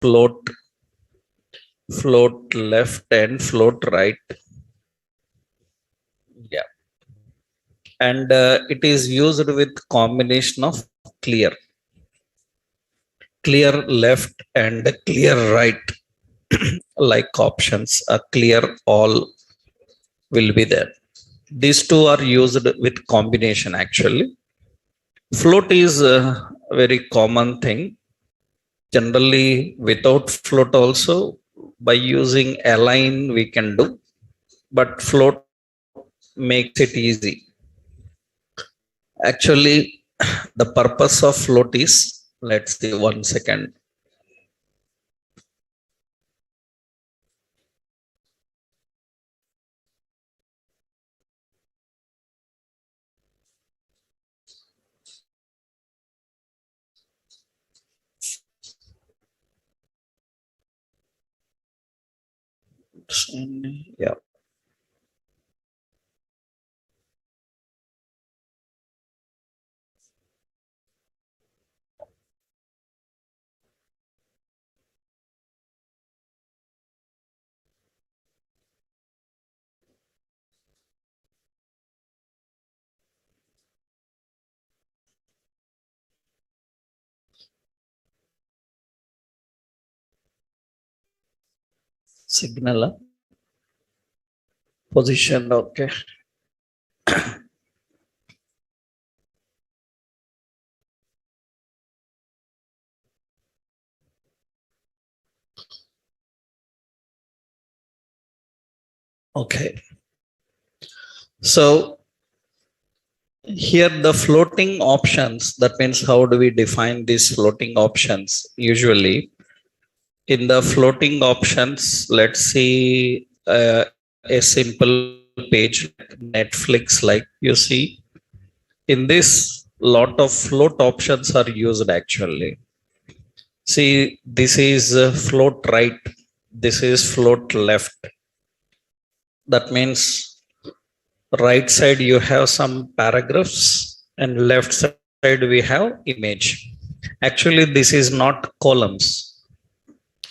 float, float left and float right. Yeah. And it is used with combination of clear, clear left and clear right, like options, a clear all will be there. These two are used with combination actually. Float is a very common thing. Generally, without float also, by using align we can do, but float makes it easy. Actually, the purpose of float is, let's see, 1 second. Yeah. Signal position. Okay. Okay. So here the floating options, that means how do we define these floating options? Usually in the floating options, let's see a simple page, Netflix, like you see, in this lot of float options are used actually. See, this is float right, this is float left. That means right side you have some paragraphs and left side we have image. Actually, this is not columns.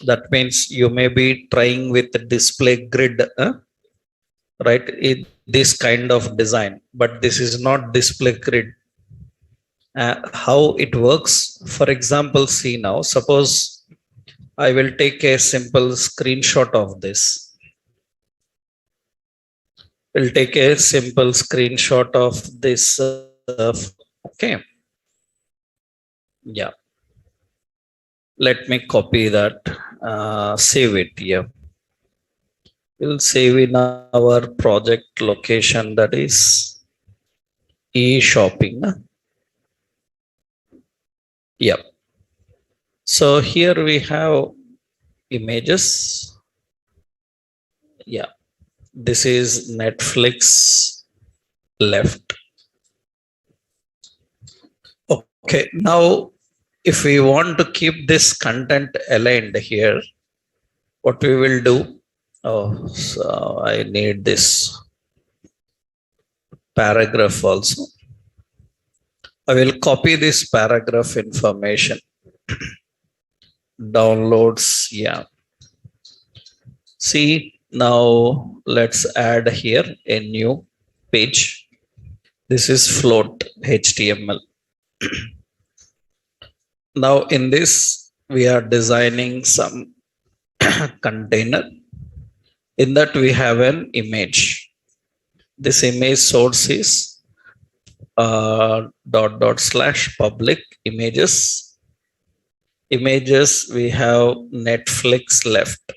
That means you may be trying with the display grid, right? This kind of design, but this is not display grid. How it works? For example, see now, suppose I will take a simple screenshot of this. We'll take a simple screenshot of this. Okay. Yeah. Let me copy that, save it here. We'll save in our project location, that is e-shopping. Yep. So here we have images. Yeah. This is Netflix left. Okay. Now, if we want to keep this content aligned here, what we will do? Oh, so I need this paragraph also. I will copy this paragraph information. Downloads. Yeah. See, now let's add here a new page. This is float HTML. Now in this, we are designing some container. In that we have an image. This image source is /public images. Images, we have Netflix left.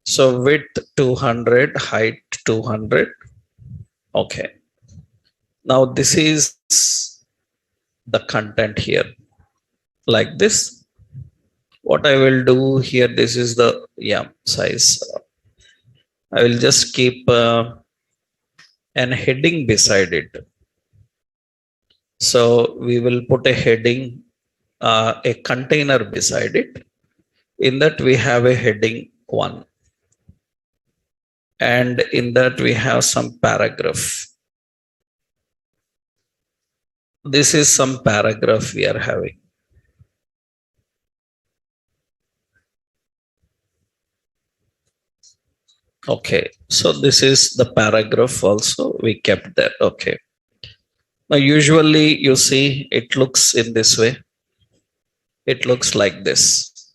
So width 200, height 200. Okay. Now this is the content here, like this. What I will do here, this is the size. I will just keep an heading beside it. So we will put a heading, a container beside it. In that we have a heading 1. And in that we have some paragraph. This is some paragraph we are having. Okay, so this is the paragraph also we kept there. Okay. Now, usually you see it looks in this way. It looks like this.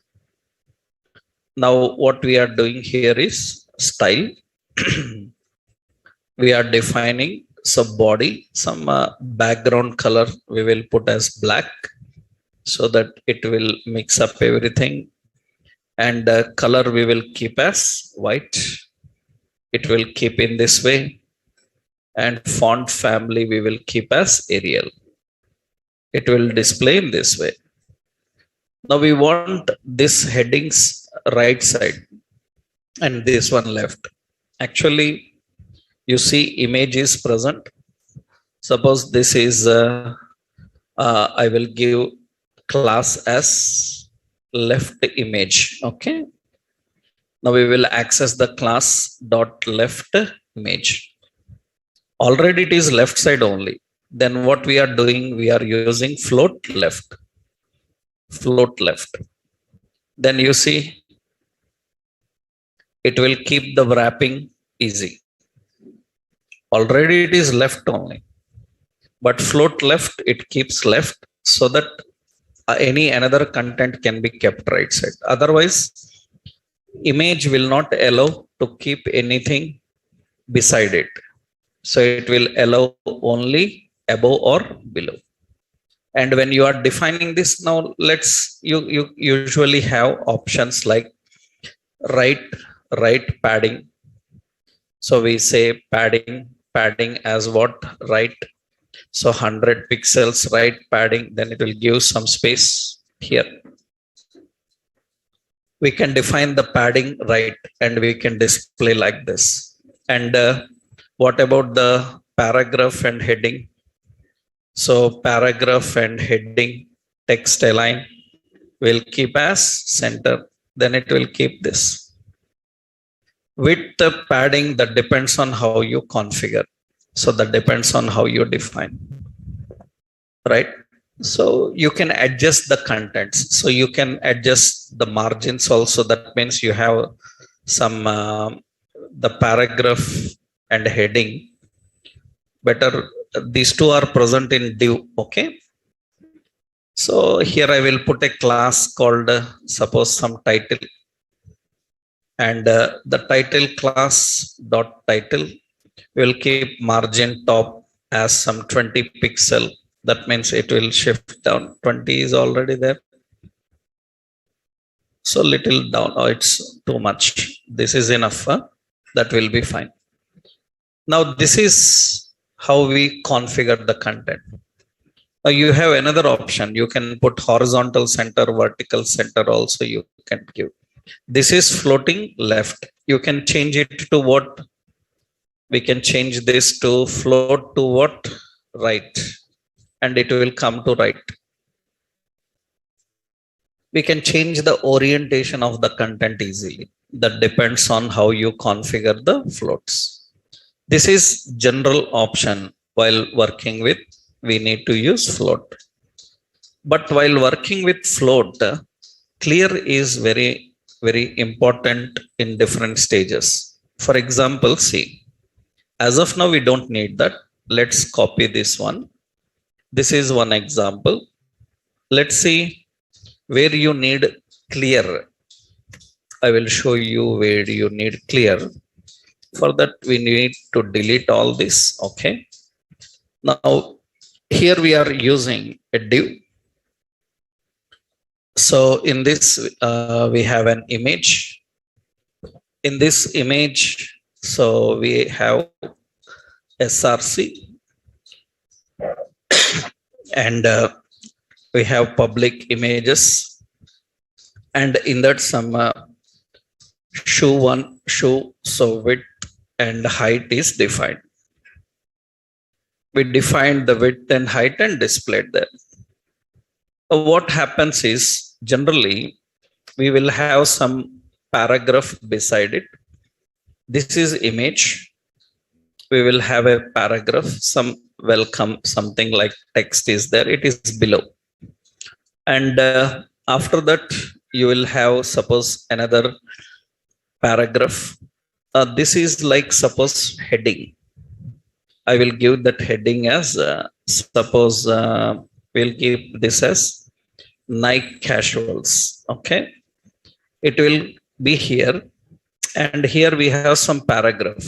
Now, what we are doing here is style. We are defining some body, some background color we will put as black so that it will mix up everything. And color we will keep as white. It will keep in this way. And font family we will keep as Arial. It will display in this way. Now we want this headings right side and this one left. Actually, you see image is present. Suppose this is, I will give class as left image. Okay. Now we will access the class dot left image. Already it is left side only. Then what we are doing, we are using float left. Float left. Then you see it will keep the wrapping easy. Already it is left only, but float left, it keeps left so that any another content can be kept right side. Otherwise, image will not allow to keep anything beside it. So it will allow only above or below. And when you are defining this now, you usually have options like right padding. So we say padding as what? Right. So 100 pixels right padding, then it will give some space here. We can define the padding right and we can display like this. And what about the paragraph and heading? So paragraph and heading text align will keep as center. Then it will keep this. With the padding, that depends on how you configure. So that depends on how you define, right? So you can adjust the contents. So you can adjust the margins also. That means you have some, the paragraph and heading. Better, these two are present in div, okay? So here I will put a class called, suppose some title. And the title class dot title will keep margin top as some 20 pixel. That means it will shift down. 20 is already there. So little down. Oh, it's too much. This is enough. That will be fine. Now this is how we configure the content. Now you have another option. You can put horizontal center, vertical center also you can give. This is floating left. You can change it to what? We can change this to float to what? Right. And it will come to right. We can change the orientation of the content easily. That depends on how you configure the floats. This is general option. While working with, we need to use float. But while working with float, clear is very important in different stages. For example, see, as of now, we don't need that. Let's copy this one. This is one example. Let's see where you need clear. I will show you where you need clear. For that, we need to delete all this. Okay. Now, here we are using a div. So in this, we have an image. In this image, so we have src and we have public images, and in that some show. So width and height is defined. We defined the width and height and displayed that. What happens is, generally we will have some paragraph beside it. This is image. We will have a paragraph, some welcome, something like text is there. It is below. And after that, you will have, suppose, another paragraph this is like suppose heading. I will give that heading as suppose we'll give this as Nike casuals. Okay, it will be here, and here we have some paragraph.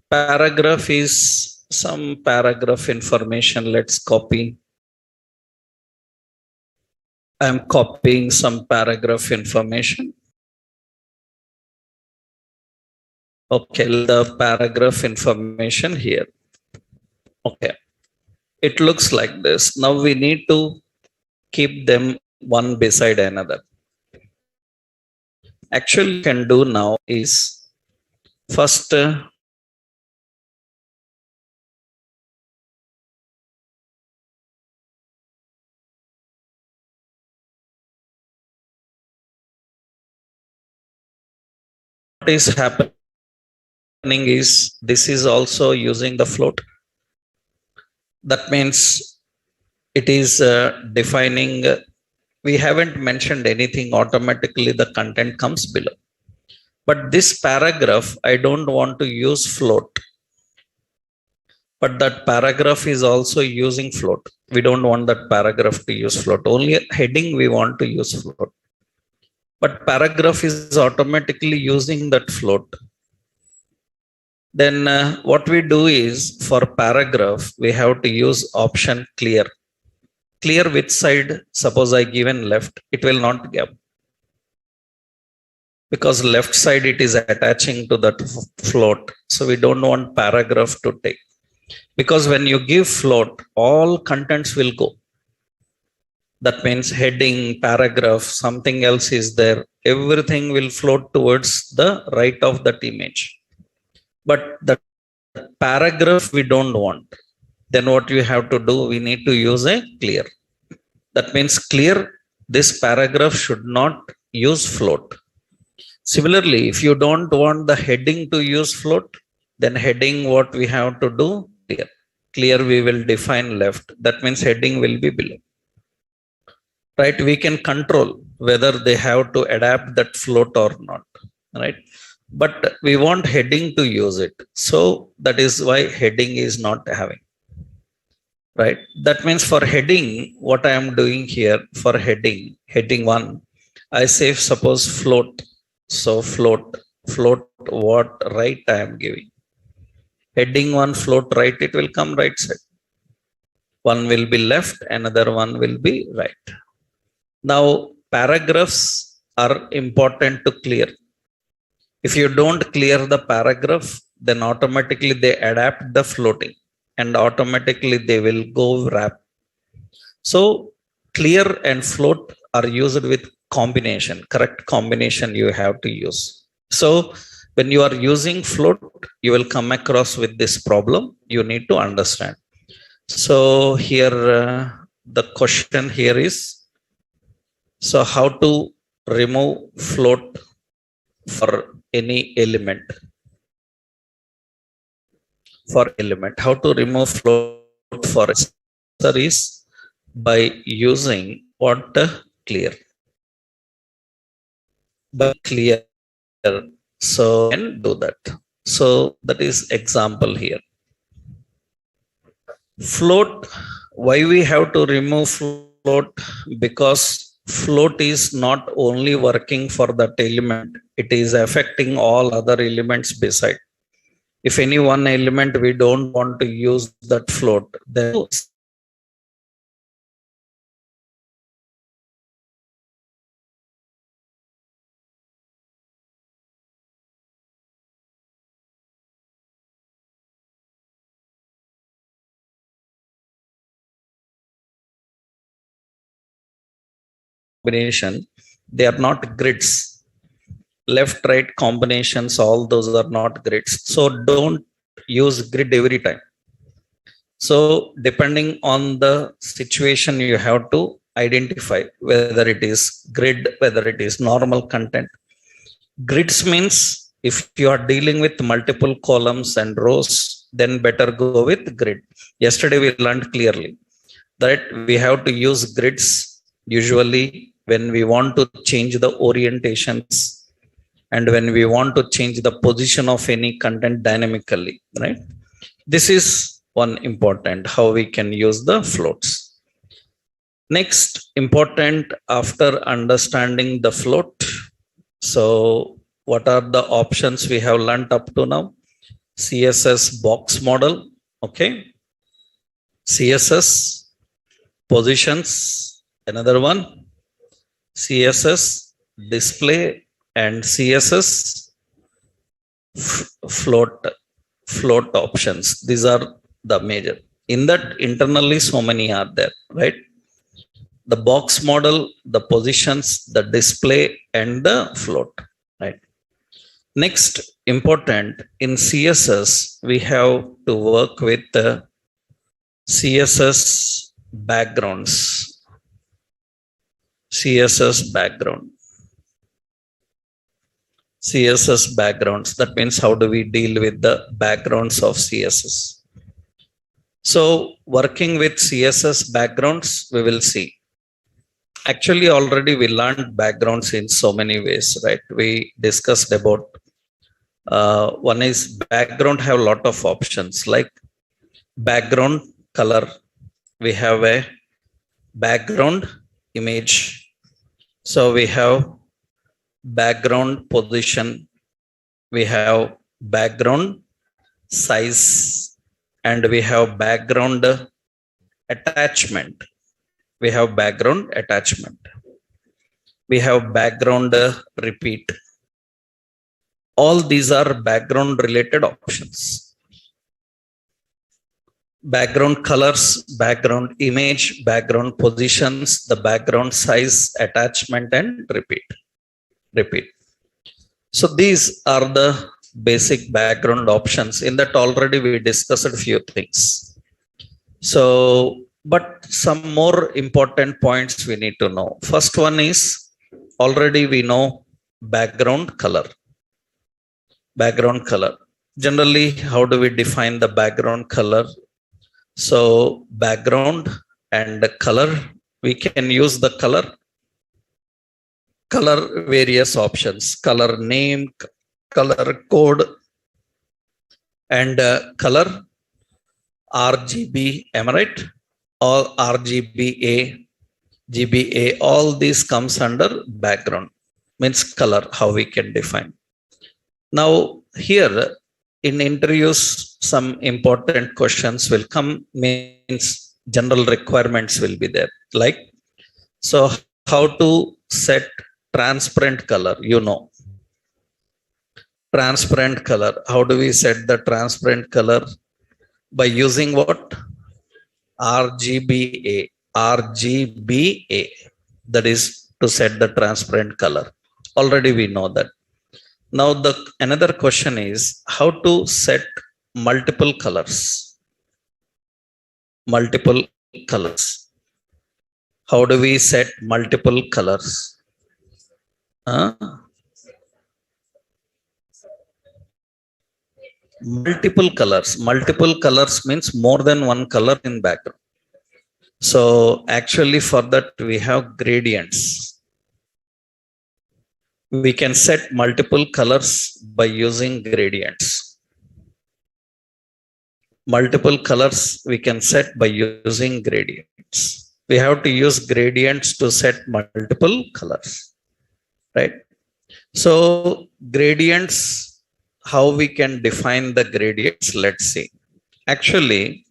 Paragraph is some paragraph information. Let's copy. I am copying some paragraph information. Okay, the paragraph information here. Okay, it looks like this. Now we need to keep them one beside another. Actually, can do now is first what is happening is this is also using the float. That means it is defining. We haven't mentioned anything. Automatically, the content comes below. But this paragraph, I don't want to use float. But that paragraph is also using float. We don't want that paragraph to use float. Only heading we want to use float. But paragraph is automatically using that float. Then what we do is for paragraph, we have to use option clear. Clear which side? Suppose I given left, it will not give. Because left side it is attaching to that float. So we don't want paragraph to take. Because when you give float, all contents will go. That means heading, paragraph, something else is there. Everything will float towards the right of that image. But the paragraph we don't want. Then what you have to do, we need to use a clear. That means clear, this paragraph should not use float. Similarly, if you don't want the heading to use float, then heading what we have to do, clear. Clear we will define left. That means heading will be below. Right, we can control whether they have to adapt that float or not. Right, but we want heading to use it. So that is why heading is not having. Right, that means for heading, what I am doing here for heading 1, I say suppose float. So float what right I am giving. Heading 1 float right, it will come right side. One will be left, another one will be right. Now paragraphs are important to clear. If you don't clear the paragraph, then automatically they adapt the floating and automatically they will go wrap. So clear and float are used with combination, correct combination you have to use. So when you are using float, you will come across with this problem. You need to understand. So here the question here is, so how to remove float for any element? How to remove float for answer is by using what? Clear. By clear. So can do that. So that is example here. Float. Why we have to remove float? Because float is not only working for that element, it is affecting all other elements beside. If any one element we don't want to use that float, then combination, they are not grids. Left right combinations, all those are not grids. So don't use grid every time. So depending on the situation, you have to identify whether it is grid, whether it is normal content. Grids means if you are dealing with multiple columns and rows, then better go with grid. Yesterday we learned clearly that we have to use grids usually when we want to change the orientations and when we want to change the position of any content dynamically, right? This is one important how we can use the floats. Next important after understanding the float. So what are the options we have learned up to now? CSS box model, okay. CSS positions, another one. CSS display and CSS float options. These are the major. In that internally so many are there, right? The box model, the positions, the display, and the float, right? Next, important in CSS, we have to work with the CSS backgrounds. CSS background. CSS backgrounds. That means how do we deal with the backgrounds of CSS? So working with CSS backgrounds, we will see. Actually, already we learned backgrounds in so many ways, right? We discussed about one is background have a lot of options like background color. We have a background image. So we have background position. We have background size, and we have background attachment. We have background attachment. We have background repeat. All these are background related options. Background colors, background image, background positions, the background size, attachment, and repeat. So these are the basic background options. In that already we discussed a few things. So but some more important points we need to know. First one is already we know background color. Background color. Generally, how do we define the background color? So background and the color, we can use the color various options, color name, color code, and color RGB, am I right? All RGBA, GBA, all these comes under background, means color, how we can define. Now here in interviews, some important questions will come, means general requirements will be there. Like, so how to set transparent color, you know. Transparent color, how do we set the transparent color? By using what? RGBA, that is to set the transparent color. Already we know that. Now the another question is how to set multiple colors. Multiple colors. How do we set multiple colors? Multiple colors means more than one color in background. So actually for that we have gradients. We can set multiple colors by using gradients. Multiple colors we can set by using gradients. We have to use gradients to set multiple colors, right? So gradients, how we can define the gradients, let's see. Actually,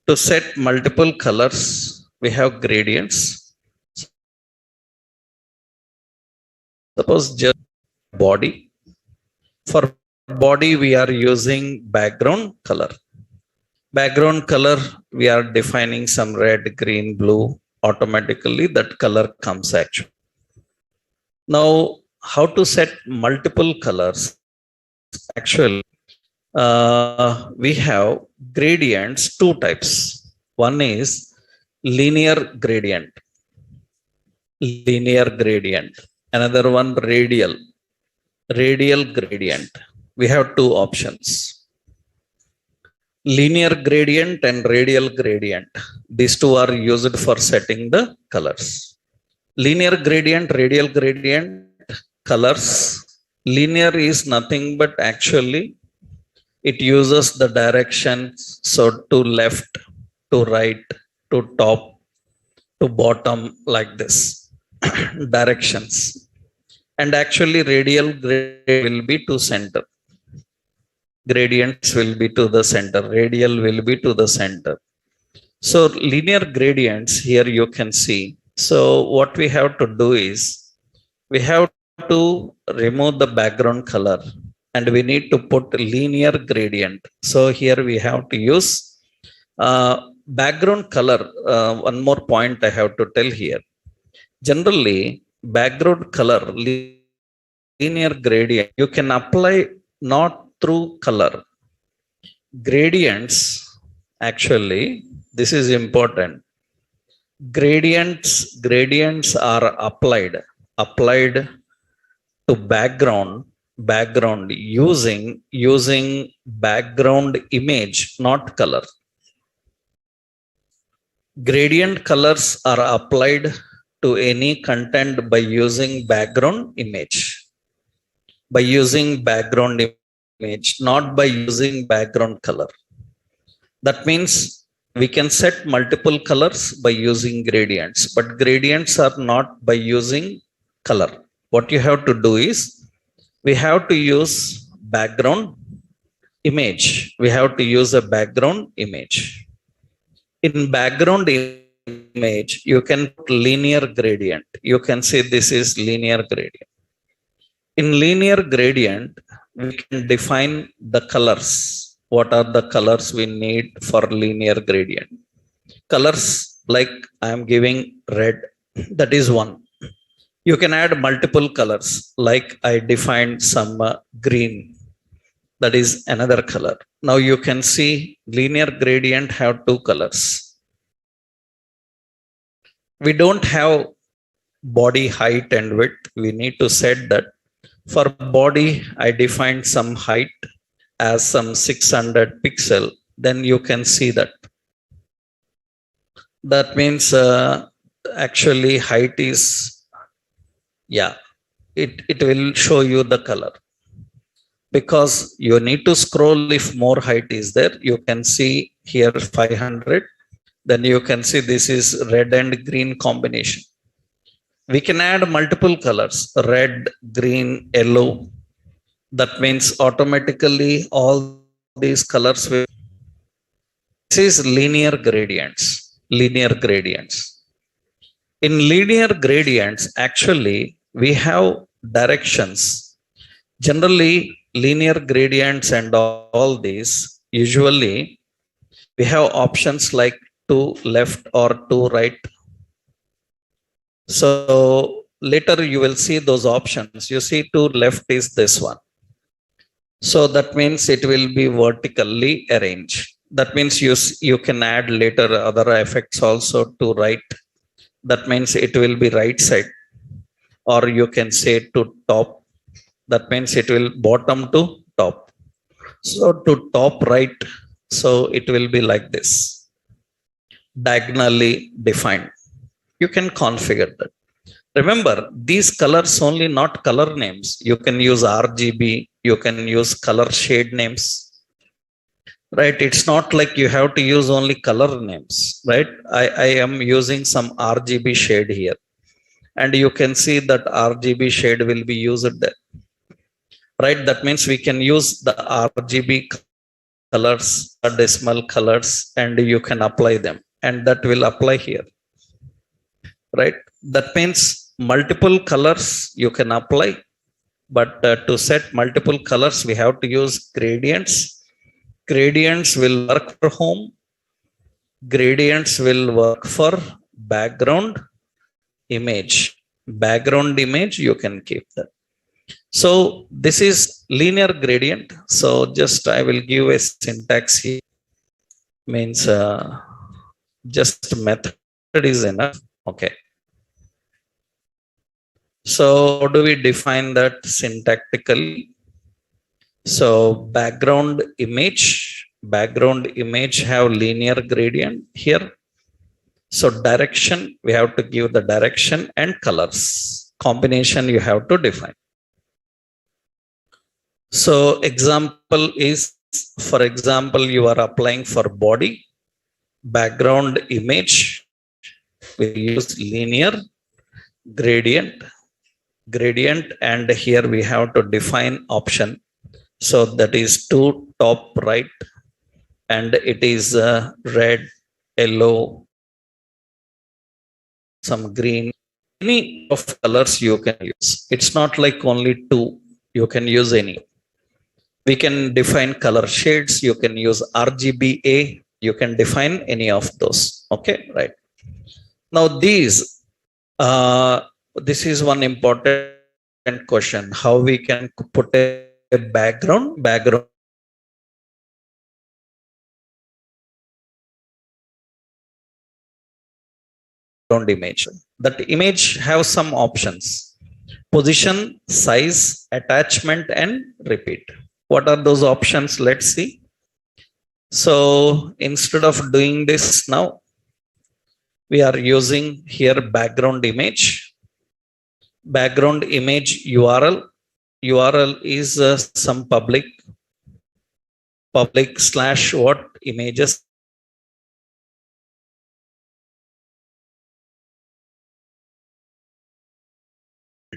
to set multiple colors, we have gradients. Suppose just body. For body, we are using background color. Background color, we are defining some red, green, blue. Automatically, that color comes actually. Now, how to set multiple colors? Actually, we have gradients, two types. One is linear gradient. Another one radial gradient. We have two options. Linear gradient and radial gradient. These two are used for setting the colors. Linear gradient, radial gradient colors Linear is nothing but actually it uses the directions. So to left, to right, to top, to bottom, like this directions. And actually radial will be to center. Gradients will be to the center. Radial will be to the center. So linear gradients here you can see. So what we have to do is we have to remove the background color and we need to put linear gradient. So here we have to use background color. One more point I have to tell here. Generally, background color linear gradient you can apply not through color. Gradients actually this is important. Gradients are applied to background using background image, not color. Gradient colors are applied to any content by using background image. By using background image, not by using background color. That means we can set multiple colors by using gradients, but gradients are not by using color. What you have to do is we have to use background image. We have to use a background image. In background image, you can put linear gradient. You can say this is linear gradient. In linear gradient, we can define the colors. What are the colors we need for linear gradient? Colors like I am giving red, that is one. You can add multiple colors like I defined some green, that is another color. Now you can see linear gradient have two colors. We don't have body height and width. We need to set that. For body, I defined some height as some 600 pixel. Then you can see that. That means actually height is, yeah, it will show you the color. Because you need to scroll if more height is there. You can see here 500. Then you can see this is red and green combination. We can add multiple colors, red, green, yellow. That means automatically all these colors will. This is linear gradients. Linear gradients. In linear gradients, actually, we have directions. Generally, linear gradients and all these, usually, we have options like to left or to right. So later you will see those options. You see to left is this one. So that means it will be vertically arranged. That means you can add later other effects also to right. That means it will be right side. Or you can say to top. That means it will bottom to top. So to top right. So it will be like this. Diagonally defined. You can configure that. Remember, these colors only not color names. You can use RGB. You can use color shade names. Right? It's not like you have to use only color names. Right? I am using some RGB shade here. And you can see that RGB shade will be used there. Right? That means we can use the RGB colors, decimal colors, and you can apply them. And that will apply here. Right? That means multiple colors you can apply. But to set multiple colors, we have to use gradients. Gradients will work for home. Gradients will work for background image. Background image, you can keep that. So this is linear gradient. So just I will give a syntax here. Means just method is enough. Okay. So how do we define that syntactically? So background image have linear gradient here. So direction, we have to give the direction and colors. Combination you have to define. So example is, for example, you are applying for body, background image, we use linear, gradient, and here we have to define option. So that is two top right, and it is red, yellow, some green, any of colors you can use. It's not like only two, you can use any. We can define color shades, you can use RGBA, you can define any of those. Okay, right. Now this is one important question, how we can put a background image. That image have some options: position, size, attachment, and repeat. What are those options? Let's see. So instead of doing this now, we are using here background image. Background image URL. URL is some public slash what images.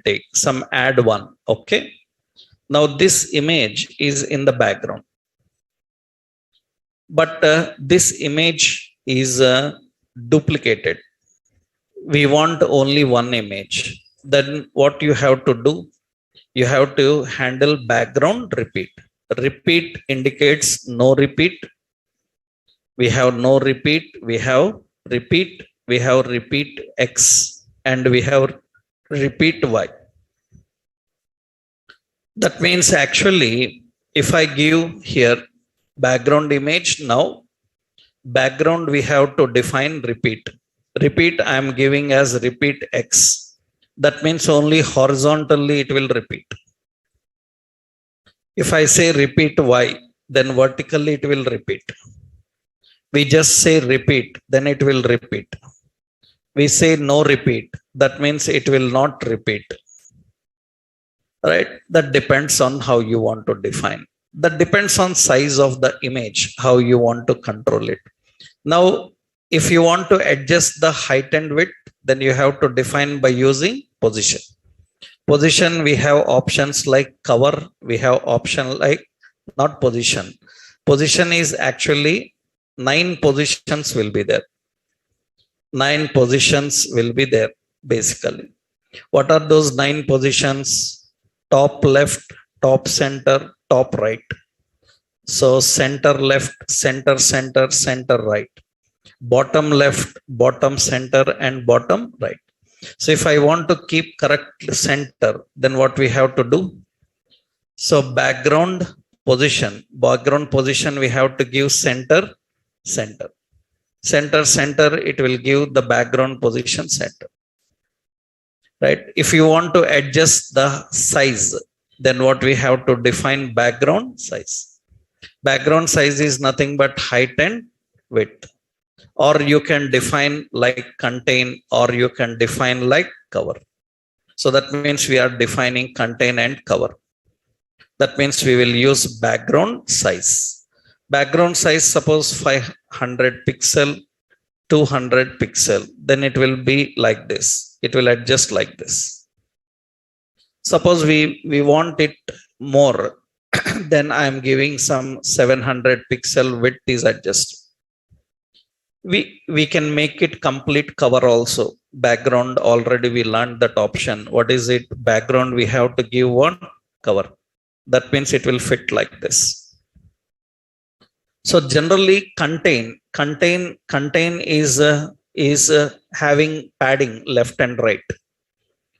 Take some add one. Okay. Now this image is in the background, but this image is duplicated. We want only one image. Then what you have to do? You have to handle background repeat. Repeat indicates no repeat. We have no repeat. We have repeat. We have repeat X, and we have repeat Y. That means actually, if I give here background image, now background we have to define repeat. Repeat I am giving as repeat X. That means only horizontally it will repeat. If I say repeat Y, then vertically it will repeat. We just say repeat, then it will repeat. We say no repeat, that means it will not repeat. Right? That depends on how you want to define. That depends on size of the image, how you want to control it. Now, if you want to adjust the height and width, then you have to define by using position. Position, we have options like cover. We have option like not position. Position is actually 9 positions will be there. 9 positions will be there basically. What are those 9 positions? Top left, top center, top right. So center left, center, center right. Bottom left, bottom center, and bottom right. So if I want to keep correct center, then what we have to do? So background position we have to give center, center. Center, it will give the background position center. Right? If you want to adjust the size, then what we have to define background size. Background size is nothing but height and width. Or you can define like contain, or you can define like cover. So that means we are defining contain and cover. That means we will use background size. Background size, suppose 500 pixel, 200 pixel, then it will be like this. It will adjust like this. Suppose we want it more, then I am giving some 700 pixel width is adjusted. We can make it complete cover also. Background, already we learned that option. What is it? Background, we have to give one cover. That means it will fit like this. So generally contain is having padding left and right.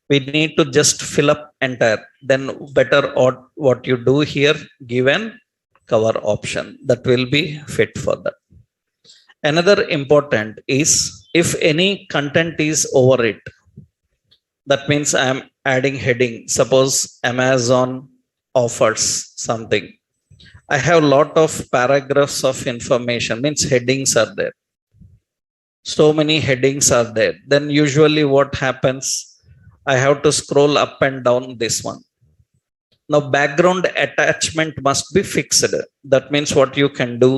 We need to just fill up entire. Then better what you do here, give an cover option that will be fit for that. Another important is if any content is over it, that means I am adding heading. Suppose Amazon offers something. I have a lot of paragraphs of information, means headings are there. So many headings are there. Then usually what happens? I have to scroll up and down this one. Now background attachment must be fixed. That means what you can do,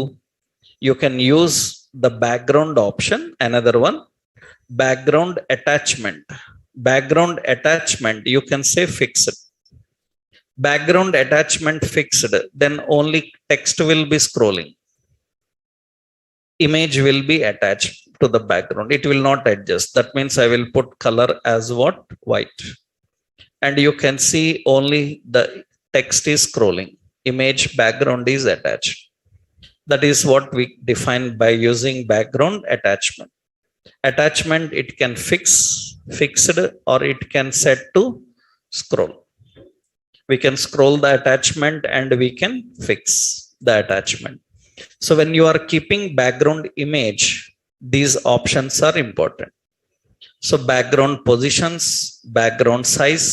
you can use the background option. Another one, background attachment. Background attachment, you can say fixed. Background attachment fixed, then only text will be scrolling. Image will be attached to the background. It will not adjust. That means I will put color as what? White. And you can see only the text is scrolling. Image background is attached. That is what we define by using background attachment. Attachment, it can fixed, or it can set to scroll. We can scroll the attachment and we can fix the attachment. So when you are keeping background image, these options are important. So background positions, background size,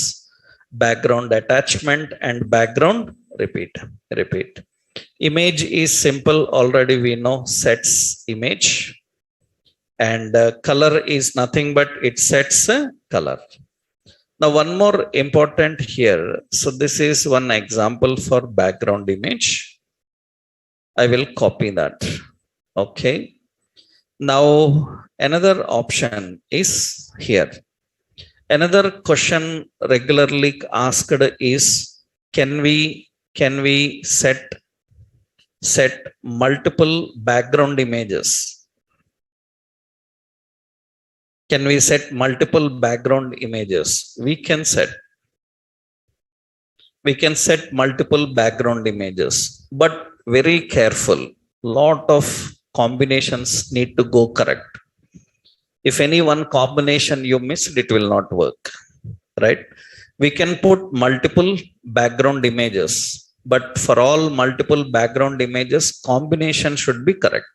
background attachment, and background repeat. Image is simple. Already we know sets image. And color is nothing but it sets color. Now one more important here. So this is one example for background image. I will copy that. Okay. Now another option is here. Another question regularly asked is, can we set multiple background images? Can we set multiple background images? We can set multiple background images, but very careful. Lot of combinations need to go correct. If any one combination you missed, it will not work, right? We can put multiple background images, but for all multiple background images, combination should be correct.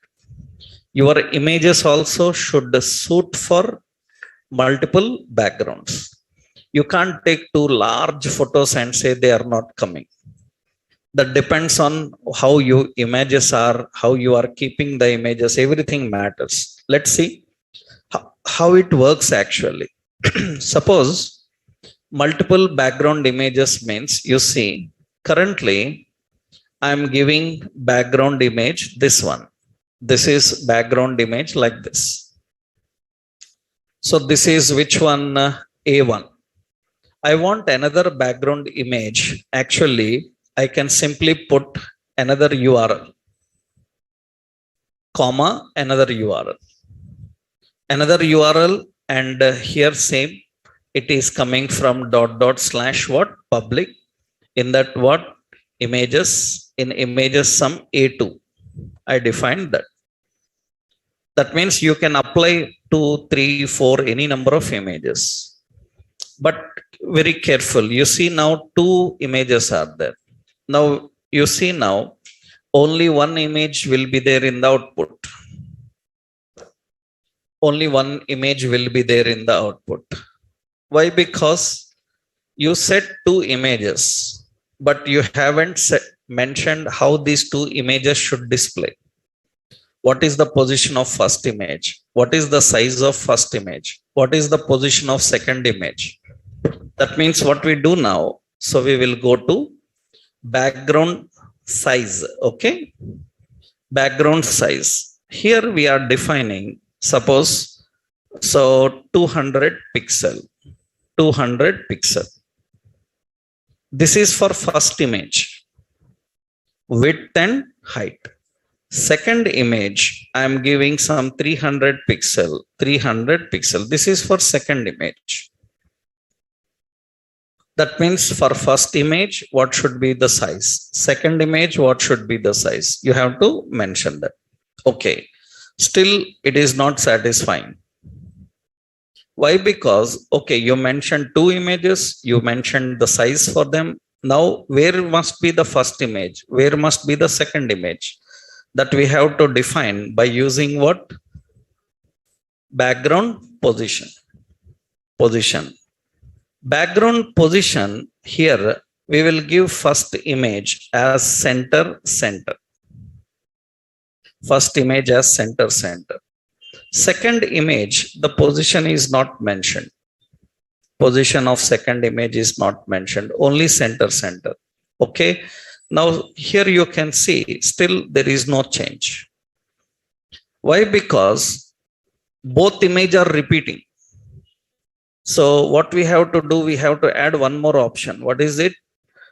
Your images also should suit for multiple backgrounds. You can't take two large photos and say they are not coming. That depends on how your images are, how you are keeping the images, everything matters. Let's see how it works actually. Suppose multiple background images means, you see, currently I am giving background image, this one. This is background image like this. So this is which one? A1. I want another background image. Actually, I can simply put another URL, comma, another URL. Another URL, and here same, it is coming from .. what? Public. In that what? Images. In images some A2. I defined that. That means you can apply 2, 3, 4, any number of images. But very careful. You see now 2 images are there. Now you see now only one image will be there in the output. Only one image will be there in the output. Why? Because you set 2 images, but you haven't mentioned how these 2 images should display. What is the position of first image? What is the size of first image? What is the position of second image? That means what we do now, so we will go to background size. Okay. Background size. Here we are defining, suppose, so 200 pixel. 200 pixel. This is for first image. Width and height. Second image, I am giving some 300 pixel. 300 pixel. This is for second image. That means for first image, what should be the size? Second image, what should be the size? You have to mention that. Okay. Still, it is not satisfying. Why? Because, okay, you mentioned 2 images, you mentioned the size for them. Now, where must be the first image? Where must be the second image? That we have to define by using what? Background position. Background position, here we will give first image as center. First image as center. Second image, the position is not mentioned. Position of second image is not mentioned, only center. Okay, now here you can see still there is no change. Why? Because both image are repeating. So what we have to do, we have to add one more option. What is it?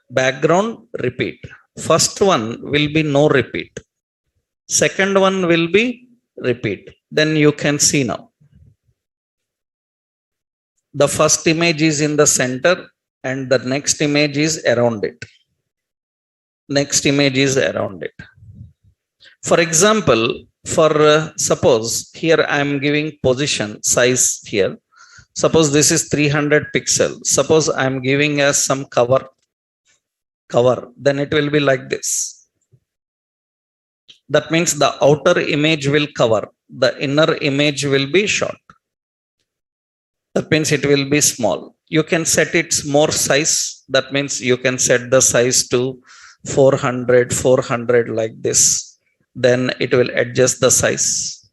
Background repeat. First one will be no repeat, second one will be repeat. Then you can see now the first image is in the center and the next image is around it. Next image is around it. For example, for suppose here I am giving position size here. Suppose this is 300 pixel. Suppose I am giving as some cover, then it will be like this. That means the outer image will cover, the inner image will be short. That means it will be small. You can set its more size. That means you can set the size to 400 like this. Then it will adjust the size.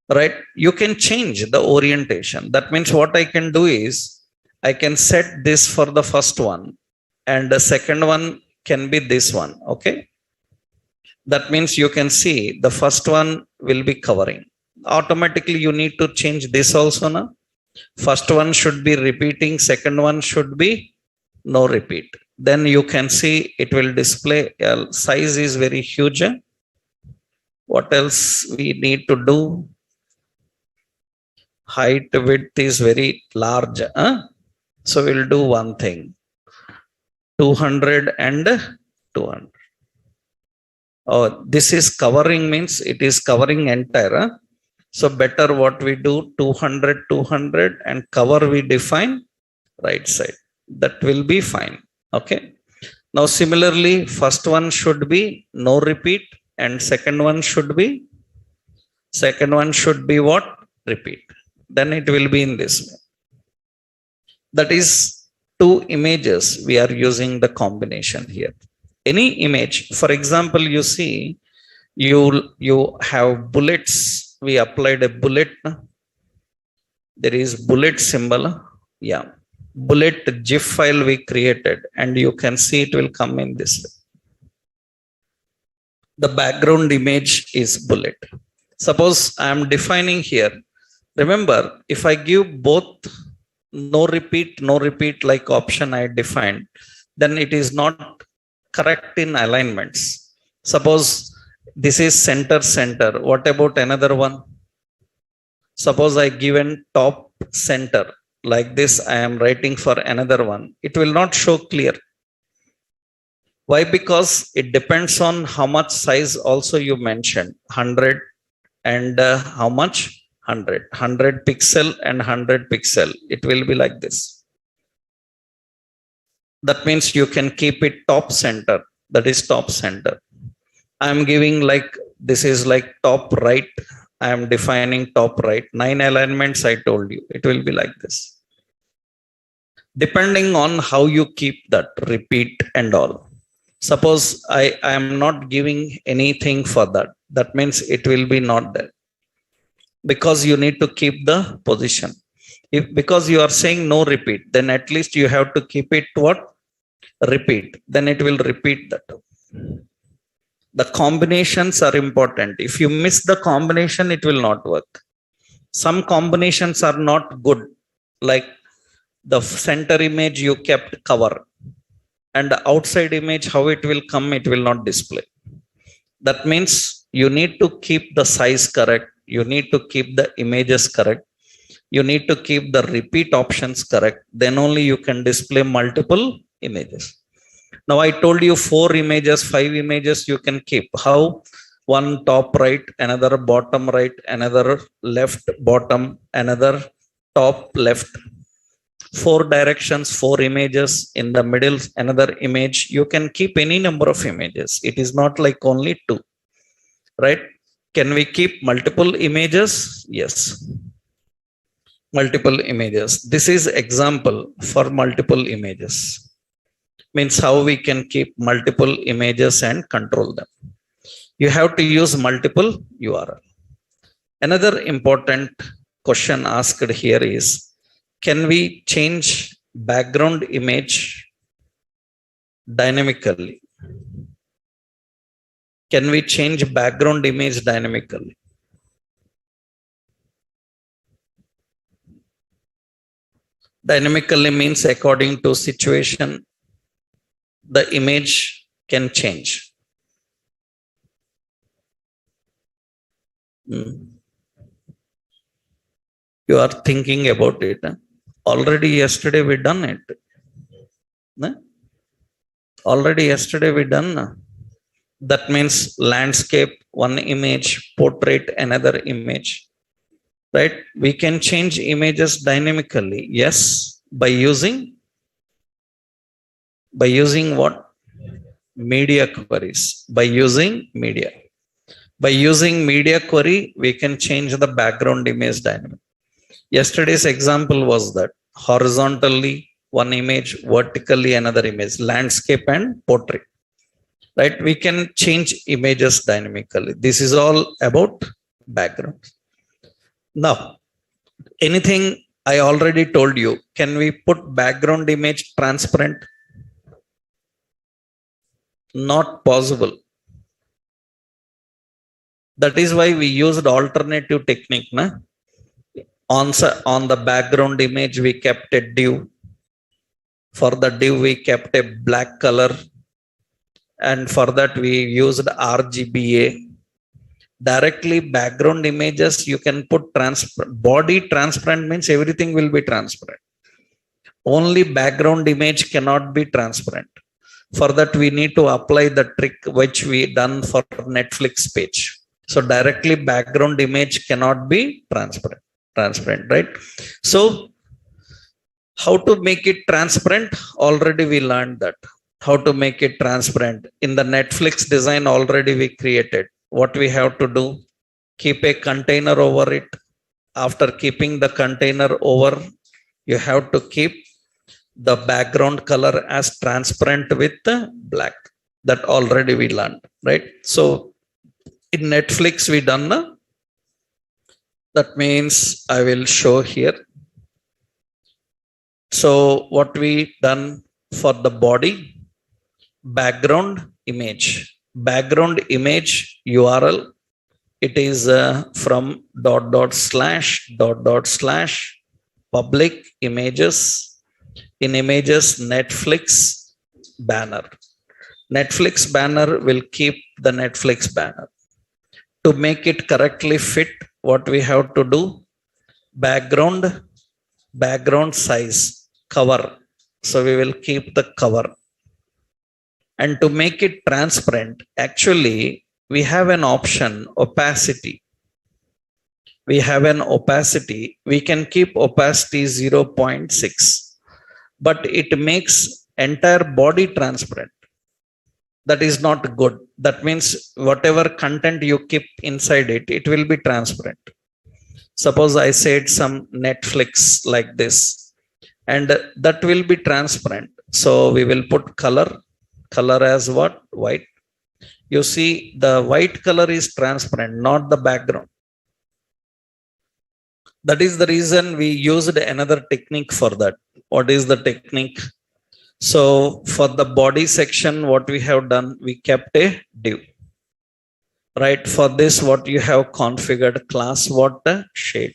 Right? You can change the orientation. That means what I can do is I can set this for the first one and the second one can be this one. Okay. That means you can see the first one will be covering. Automatically you need to change this also now. First one should be repeating, second one should be no repeat. Then you can see it will display. Size is very huge. What else we need to do? Height width is very large. So we'll do one thing, 200 and 200. Oh, this is covering, means it is covering entire. So better what we do, 200 and cover we define right side. That will be fine. Okay. Now similarly, first one should be no repeat and second one should be what? Repeat. Then it will be in this way. That is two images we are using the combination here. Any image, for example, you see you have bullets. We applied a bullet. There is bullet symbol. Yeah. Bullet GIF file we created and you can see it will come in this way. The background image is bullet. Suppose I am defining here. Remember, if I give both no repeat like option I defined, then it is not correct in alignments. Suppose this is center. What about another one? Suppose I given top center like this. I am writing for another one. It will not show clear. Why? Because it depends on how much size also you mentioned, 100 and how much? 100 pixel and 100 pixel. It will be like this. That means you can keep it top center. That is top center. I am giving like this is like top right. I am defining top right. 9 alignments I told you. It will be like this. Depending on how you keep that repeat and all. Suppose I am not giving anything for that. That means it will be not there. Because you need to keep the position. Because you are saying no repeat, then at least you have to keep it what? Repeat. Then it will repeat that. The combinations are important. If you miss the combination, it will not work. Some combinations are not good. Like the center image you kept cover. And the outside image, how it will come, it will not display. That means you need to keep the size correct. You need to keep the images correct. You need to keep the repeat options correct. Then only you can display multiple images. Now I told you 4 images, 5 images you can keep. How? One top right, another bottom right, another left bottom, another top left. 4 directions, 4 images. In the middle, another image. You can keep any number of images. It is not like only 2. Right? Can we keep multiple images? Yes. Multiple images. This is example for multiple images. Means how we can keep multiple images and control them. You have to use multiple URL. Another important question asked here is, can we change background image dynamically? Can we change background image dynamically? Dynamically means according to situation, the image can change. You are thinking about it. Huh? Already yesterday we done it. Huh? Already yesterday we done. Huh? That means landscape, one image, portrait, another image. Right? We can change images dynamically. Yes, by using what? Media queries. By using media. By using media query, we can change the background image dynamic. Yesterday's example was that horizontally one image, vertically another image, landscape and portrait. Right? We can change images dynamically. This is all about background. Now, anything I already told you, can we put background image transparent? Not possible. That is why we used alternative technique. Na? On the background image, we kept a div. For the div, we kept a black color. And for that, we used RGBA. Directly background images, you can put body transparent means everything will be transparent. Only background image cannot be transparent. For that, we need to apply the trick which we done for Netflix page. So directly background image cannot be transparent, right? So how to make it transparent? Already we learned that. How to make it transparent. In the Netflix design already we created. What we have to do? Keep a container over it. After keeping the container over, you have to keep the background color as transparent with the black. That already we learned, right? So in Netflix we done. That means I will show here. So what we done for the body, background image URL. It is from // public images. In images, Netflix banner. Netflix banner will keep the Netflix banner. To make it correctly fit, what we have to do? Background size, cover. So we will keep the cover. And to make it transparent, actually, we have an option, opacity. We have an opacity. We can keep opacity 0.6. But it makes entire body transparent. That is not good. That means whatever content you keep inside it, it will be transparent. Suppose I said some Netflix like this, and that will be transparent. So we will put color as what? White. You see the white color is transparent, not the background. That is the reason we used another technique for that. What is the technique? So for the body section, what we have done, we kept a div. Right? For this, what you have configured class, what? Shade.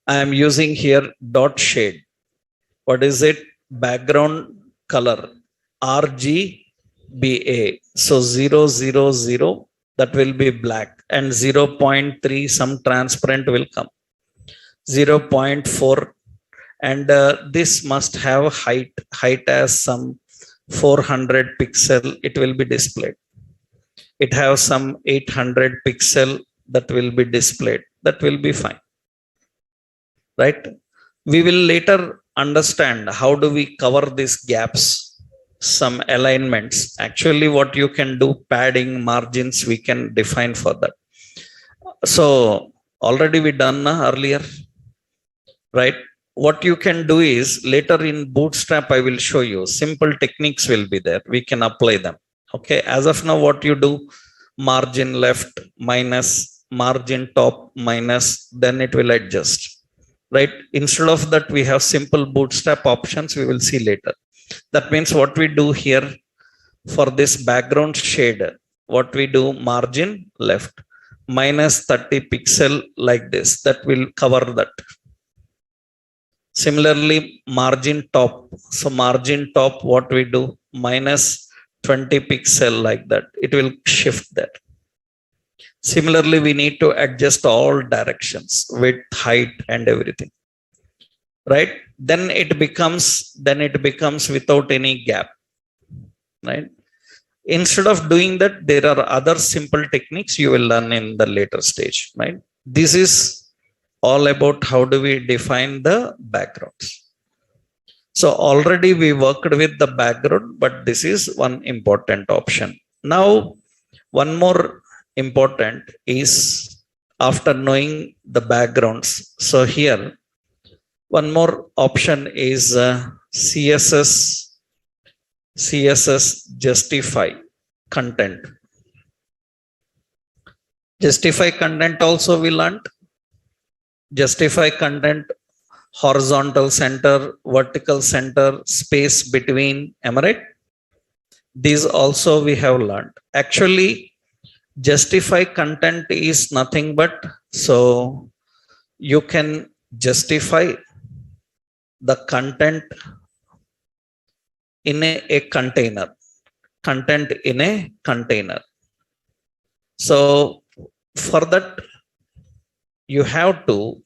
I am using here dot shade. What is it? Background color. RGBA. So 000, that will be black, and 0.3 some transparent will come. 0.4, and this must have height as some 400 pixel. It will be displayed. It has some 800 pixel that will be displayed. That will be fine, right? We will later understand how do we cover these gaps, some alignments. Actually, what you can do, padding, margins, we can define for that. So already we done earlier, right? What you can do is later in Bootstrap, I will show you simple techniques will be there. We can apply them. Okay. As of now, what you do, margin left minus, margin top minus, then it will adjust, right? Instead of that, we have simple Bootstrap options. We will see later. That means what we do here, For this background shade, what we do, margin left minus 30 pixel like this, that will cover that. Similarly, margin top, so margin top, what we do, minus 20 pixel like that, it will shift that. Similarly, we need to adjust all directions, width, height and everything, right? Then it becomes without any gap, right? Instead of doing that, there are other simple techniques you will learn in the later stage, right? This is all about how do we define the backgrounds. So already we worked with the background, but this is one important option. Now, one more important is, after knowing the backgrounds, so here one more option is CSS justify content. Justify content also we learned. Justify content, horizontal center, vertical center, space between, am I right? These also we have learned. Actually, justify content is nothing but, so you can justify the content in a container, content in a container. So for that, you have to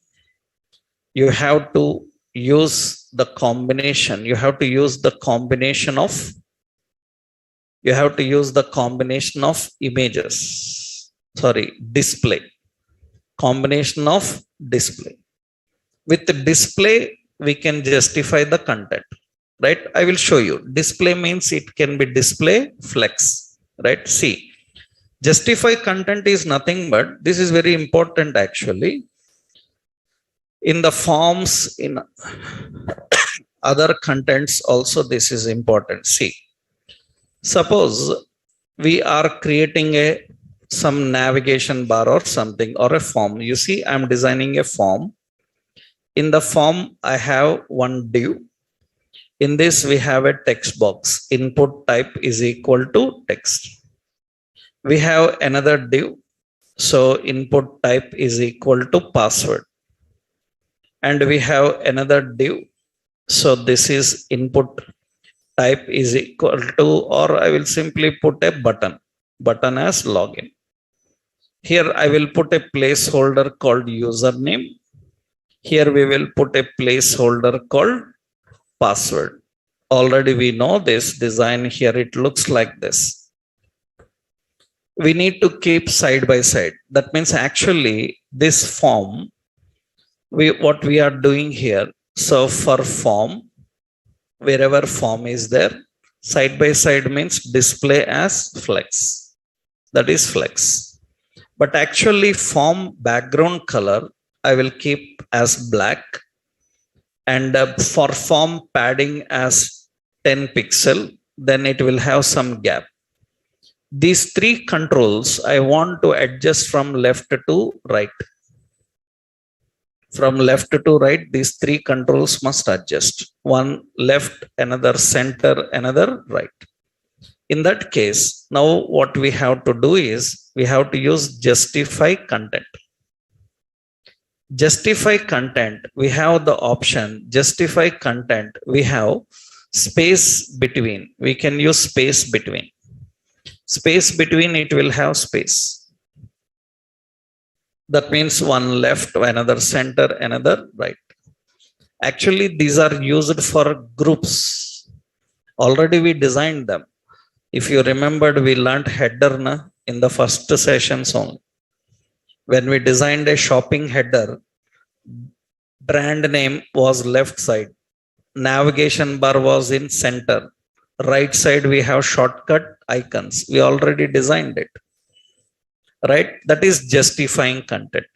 use the combination, you have to use the combination of images, display, combination of display. With the display, we can justify the content, right? I will show you. Display means it can be display, flex, right? See, justify content is nothing but, this is very important actually. In the forms, in other contents also, this is important. See, suppose we are creating some navigation bar or something, or a form. You see, I'm designing a form. In the form, I have one div. In this, we have a text box. Input type is equal to text. We have another div. So input type is equal to password. And we have another div. So this is input type is equal to, or I will simply put a button as login. Here I will put a placeholder called username. Here we will put a placeholder called password. Already we know this design. Here it looks like this. We need to keep side by side. That means actually this form, what we are doing here, so for form, wherever form is there, side by side means display as flex, that is flex. But actually form background color I will keep as black, and for form padding as 10 pixel, then it will have some gap. These three controls I want to adjust from left to right. From left to right, these three controls must adjust. One left, another center, another right. In that case, now what we have to do is, we have to use justify content. Justify content, we have the option, justify content, we have space between. We can use space between. Space between, it will have space. That means one left, another center, another right. Actually, these are used for groups. Already we designed them. If you remembered, we learned header in the first sessions only. When we designed a shopping header, brand name was left side, navigation bar was in center, right side we have shortcut icons. We already designed it, right? That is justifying content.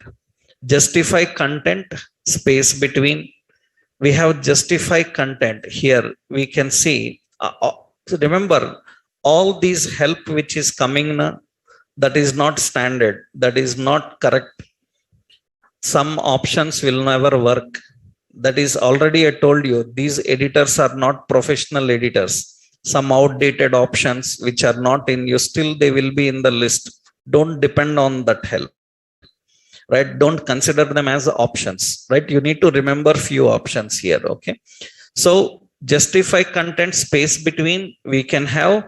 Justify content, space between. We have justify content. Here we can see, so remember, all these help which is coming, that is not standard, that is not correct. Some options will never work. That is already I told you, these editors are not professional editors. some outdated options which are not in use, still they will be in the list. Don't depend on that help, right? Don't consider them as options, right? You need to remember few options here. Okay, so justify content, space between, we can have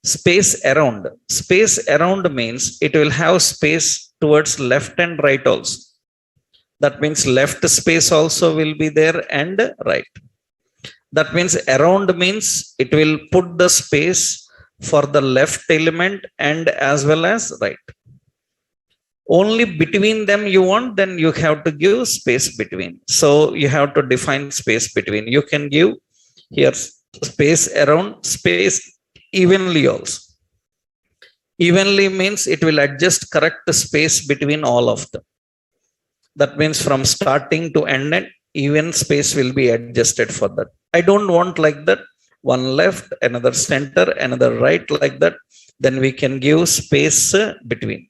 space around. Space around means it will have space towards left and right also. That means left space also will be there and right. That means around means it will put the space for the left element and as well as right. Only between them you want, then you have to give space between. So you have to define space between. You can give here space around, space evenly also. Evenly means it will adjust correct the space between all of them. That means from starting to end, even space will be adjusted for that. I don't want like that, one left, another center, another right, like that. Then we can give space between.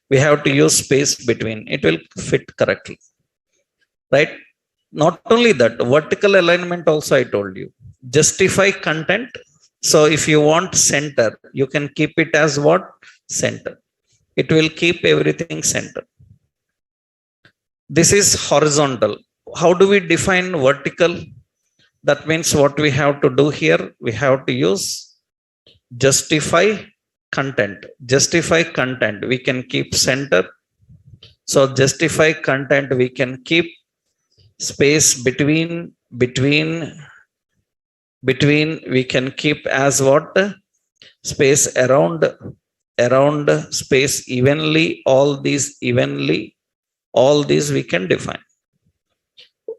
We have to use space between. It will fit correctly, right? Not only that, vertical alignment also I told you. Justify content. So if you want center, you can keep it as what? Center. It will keep everything center. This is horizontal. How do we define vertical? That means what we have to do here, we have to use justify content. Justify content, we can keep center. So justify content, we can keep space between, we can keep as what? Space around, space evenly, all these evenly, all these we can define.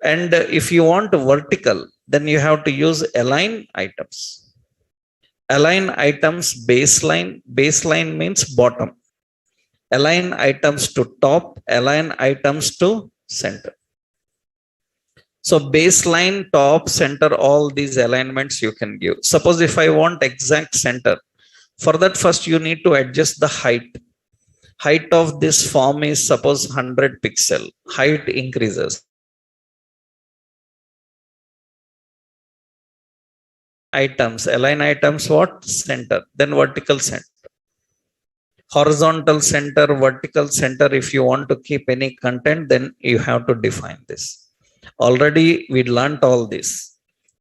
And if you want vertical, then you have to use align items. Align items baseline. Baseline means bottom. Align items to top, align items to center. So baseline, top, center, all these alignments you can give. Suppose if I want exact center, for that first you need to adjust the height. Height of this form is suppose 100 pixel. Height increases. Items, align items what? Center. Then vertical center. Horizontal center, vertical center. If you want to keep any content, then you have to define this. Already we learnt all this.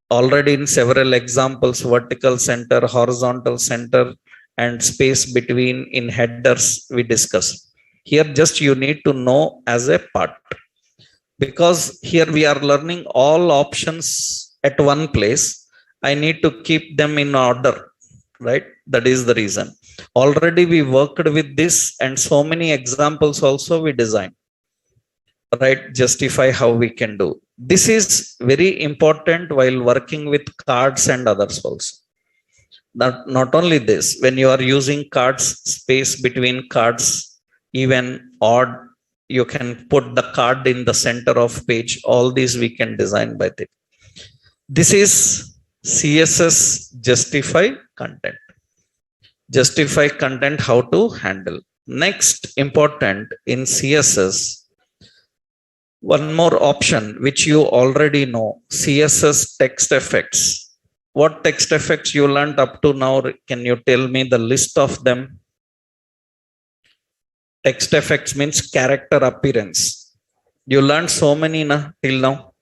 Already in several examples, vertical center, horizontal center, and space between in headers we discussed. Here just you need to know as a part. Because here we are learning all options at one place. I need to keep them in order, right? That is the reason. Already we worked with this and so many examples also we designed, right? Justify how we can do. This is very important while working with cards and others also. Not only this, when you are using cards, space between cards, even odd, you can put the card in the center of page. All these we can design by that. This is CSS justify content. Justify content, how to handle. Next important in CSS, one more option which you already know, CSS text effects. What text effects you learned up to now? Can you tell me the list of them? Text effects means character appearance. You learned so many till now.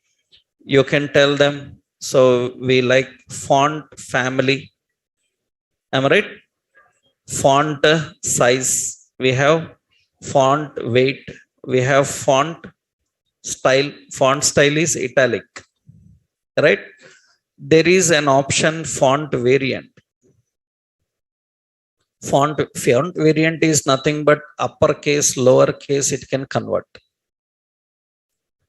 You can tell them. So we like font family. Am I right? Font size. We have font weight. We have font style. Font style is italic. Right? There is an option font variant. Font variant is nothing but uppercase, lowercase, it can convert.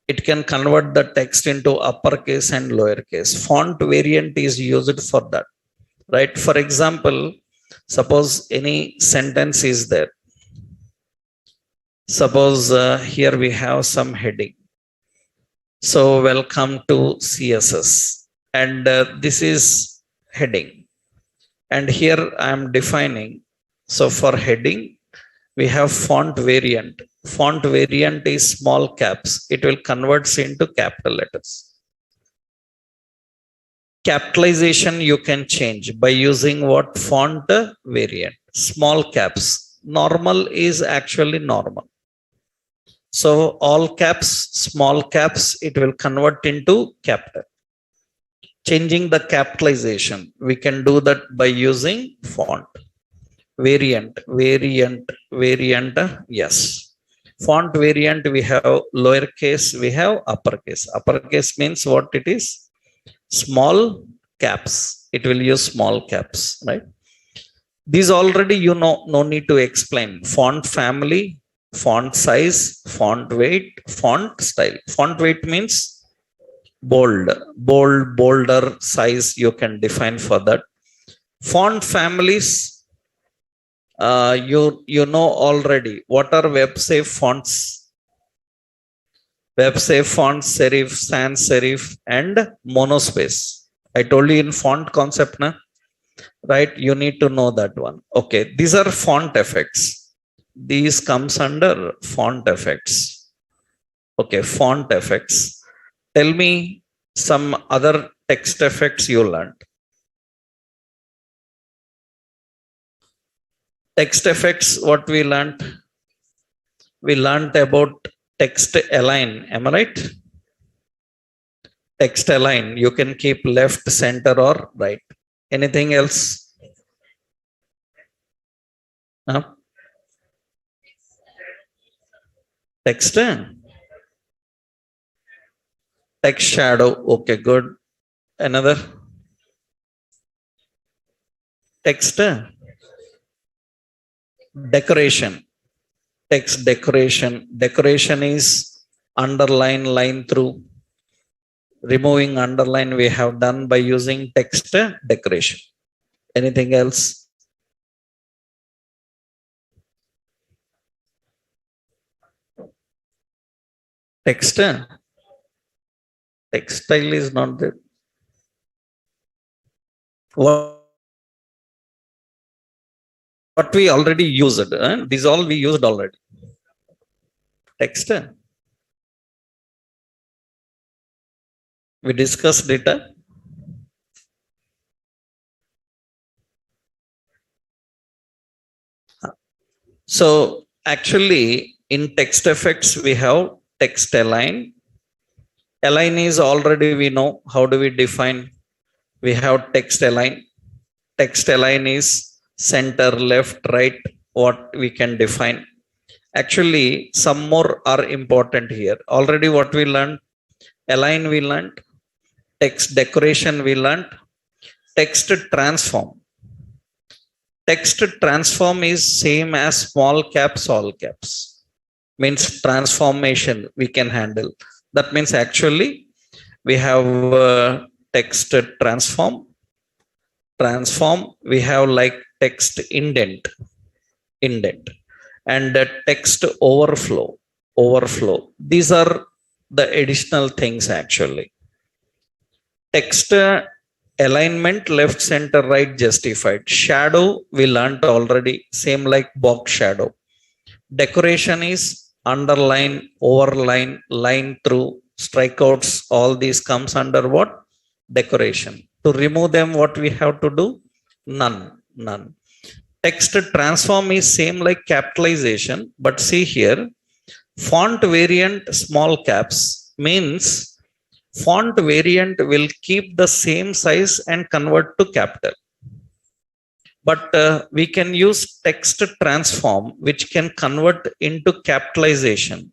It can convert the text into uppercase and lowercase. Font variant is used for that, right? For example, suppose any sentence is there. Suppose here we have some heading. So welcome to CSS. And this is heading. And here I am defining. So for heading, we have font variant. Font variant is small caps. It will convert into capital letters. Capitalization you can change by using what? Font variant. Small caps. Normal is actually normal. So all caps, small caps, it will convert into capital. Changing the capitalization, we can do that by using font. Variant, yes. Font variant, we have lowercase, we have uppercase. Uppercase means what it is? Small caps. It will use small caps, right? These already you know, no need to explain. Font family, font size, font weight, font style. Font weight means bold, bolder size you can define for that. Font families, you know already what are web safe fonts. Web safe fonts, serif, sans serif, and monospace. I told you in font concept, na? Right? You need to know that one. Okay, these are font effects. These comes under font effects. Okay, font effects. Tell me some other text effects you learned. Text effects, what we learned? We learned about text align. Am I right? Text align. You can keep left, center, or right. Anything else? Text. Text shadow. Okay, good. Another. Text. Decoration. Text decoration. Decoration is underline, line through. Removing underline we have done by using text decoration. Anything else? Text. Textile is not there. What we already used. These all we used already. Text. We discussed it. So actually in text effects we have text align. Align is already we know. How do we define? We have text align. Text align is center, left, right. What we can define. Actually some more are important here. Already what we learned? Align we learned. Text decoration we learned. Text transform. Text transform is same as small caps, all caps. Means transformation we can handle. That means actually we have text transform. Transform we have like text indent. And text overflow. These are the additional things actually. Text alignment, left, center, right, justified. Shadow we learnt already, same like box shadow. Decoration is underline, overline, line through, strikeouts. All these comes under what? Decoration. To remove them, what we have to do? None. Text transform is same like capitalization, but see here, font variant small caps means font variant will keep the same size and convert to capital. But we can use text transform which can convert into capitalization.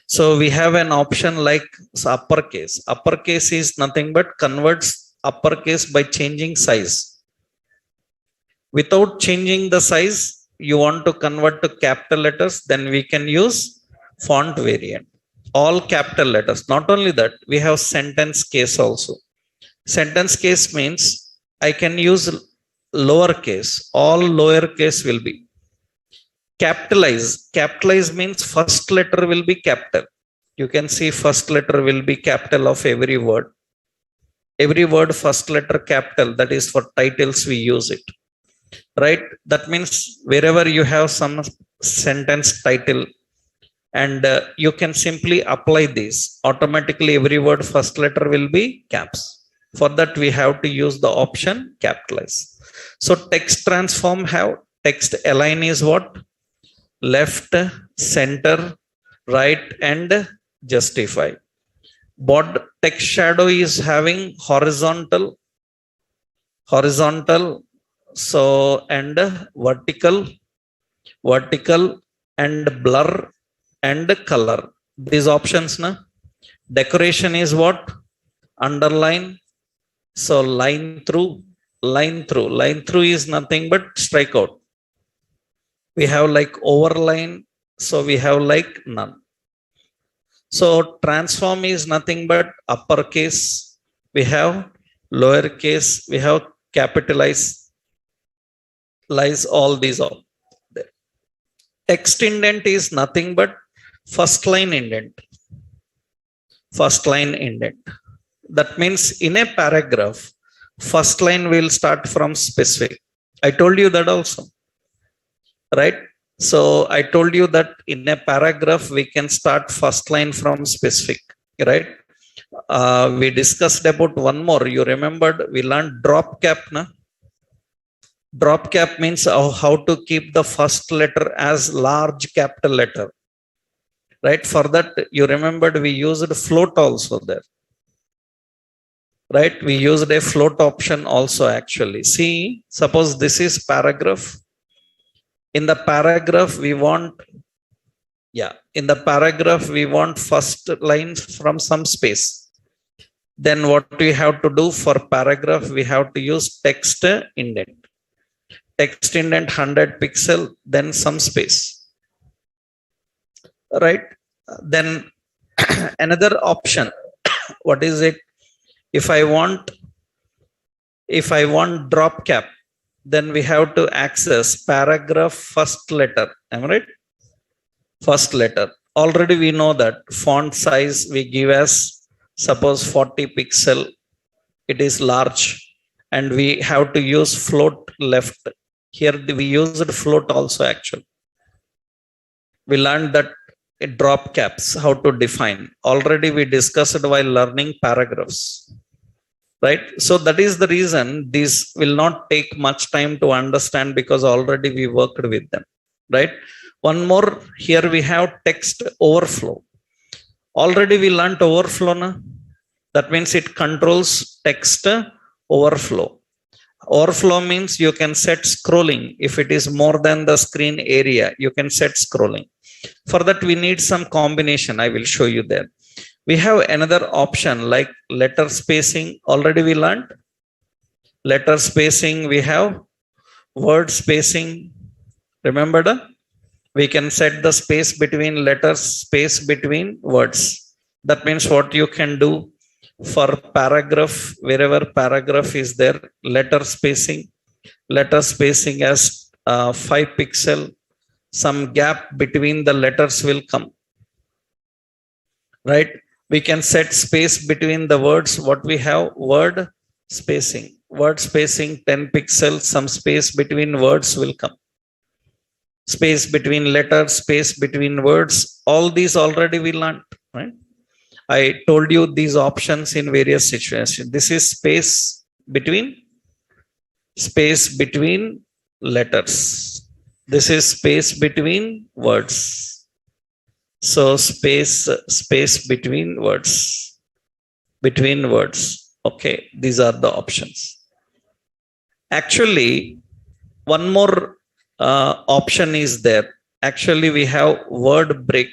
So we have an option like uppercase. Uppercase is nothing but converts uppercase by changing size. Without changing the size, you want to convert to capital letters, then we can use font variant. All capital letters. Not only that, we have sentence case also. Sentence case means I can use lowercase. All lowercase will be. Capitalize means first letter will be capital. You can see first letter will be capital of every word. Every word first letter capital. That is for titles we use it. Right? That means wherever you have some sentence title and you can simply apply this. Automatically every word first letter will be caps. For that, we have to use the option capitalize. So text transform have text align is what? Left, center, right, and justify. Text shadow is having horizontal, so and vertical, and blur and color. These options, na? Decoration is what? Underline. So line through. Line through is nothing but strikeout. We have like overline, so we have like none. So transform is nothing but uppercase. We have lowercase. We have capitalize. Lies all these all there. Text indent is nothing but first line indent. First line indent. That means in a paragraph, first line will start from specific. I told you that also, right? So I told you that in a paragraph, we can start first line from specific, right? We discussed about one more. You remembered we learned drop cap, na? Drop cap means how to keep the first letter as large capital letter, right? For that, you remembered we used float also there, right? We used a float option also actually. See, suppose this is paragraph. In the paragraph, we want, in the paragraph, we want first lines from some space. Then what we have to do for paragraph, we have to use text indent. Text indent 100 pixel, then some space, right? Then another option, what is it? If I want drop cap, then we have to access paragraph first letter. Am I right? First letter. Already we know that font size we give as suppose 40 pixel. It is large, and we have to use float left. Here we used float also actually. We learned that drop caps, how to define. Already we discussed while learning paragraphs, right? So that is the reason this will not take much time to understand, because already we worked with them, right? One more, here we have text overflow. Already we learned overflow, na? That means it controls text overflow. Overflow means you can set scrolling. If it is more than the screen area, you can set scrolling. For that, we need some combination. I will show you there. We have another option like letter spacing. Already we learned letter spacing. We have word spacing. Remember that? We can set the space between letters, space between words. That means what you can do for paragraph, wherever paragraph is there, letter spacing as 5 pixel, some gap between the letters will come, right? We can set space between the words. What we have? Word spacing 10 pixels, some space between words will come. Space between letters, space between words. All these already we learned, right? I told you these options in various situations. This is space between letters. This is space between words. So space between words. Okay, these are the options. Actually, one more option is there. Actually, we have word break.